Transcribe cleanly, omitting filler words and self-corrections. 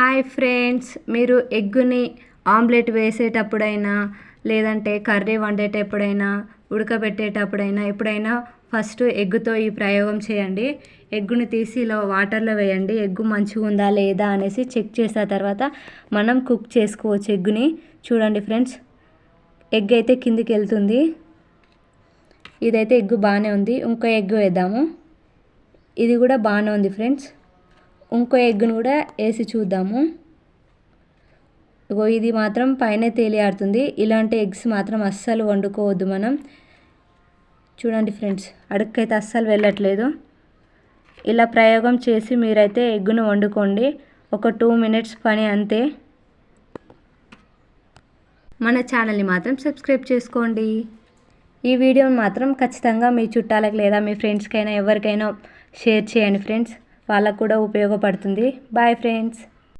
Hi friends, మీరు ఎగ్గుని omelette వేసేటప్పుడైనా లేదంటే curry వండేటప్పుడైనా ఉడకబెట్టేటప్పుడైనా ఎప్పుడైనా ఫస్ట్ ఎగ్గుతో ఈ ప్రయోగం చేయండి. ఎగ్గుని తీసి ఇలా వాటర్లో వేయండి. ఎగ్గు మంచిగా ఉందా లేదా అనేసి చెక్ చేసిన తర్వాత మనం కుక్ చేసుకోవచ్చు ఎగ్గుని. చూడండి ఫ్రెండ్స్, ఎగ్ అయితే కిందికి వెళ్తుంది. ఇదైతే ఎగ్గు బాగానే ఉంది. ఇంకో ఎగ్ వేద్దాము. ఇది కూడా బాగానే ఉంది ఫ్రెండ్స్. ఇంకో ఎగ్గును కూడా వేసి చూద్దాము. ఇది మాత్రం పైన తేలియాడుతుంది. ఇలాంటి ఎగ్స్ మాత్రం అస్సలు వండుకోవద్దు మనం. చూడండి ఫ్రెండ్స్, అడుక్కైతే అస్సలు వెళ్ళట్లేదు. ఇలా ప్రయోగం చేసి మీరైతే ఎగ్గును వండుకోండి. ఒక 2 మినిట్స్ పని అంతే. మన ఛానల్ని మాత్రం సబ్స్క్రైబ్ చేసుకోండి. ఈ వీడియోని మాత్రం ఖచ్చితంగా మీ చుట్టాలకు లేదా మీ ఫ్రెండ్స్కైనా ఎవరికైనా షేర్ చేయండి ఫ్రెండ్స్. వాళ్ళకు కూడా ఉపయోగపడుతుంది. Boy friends.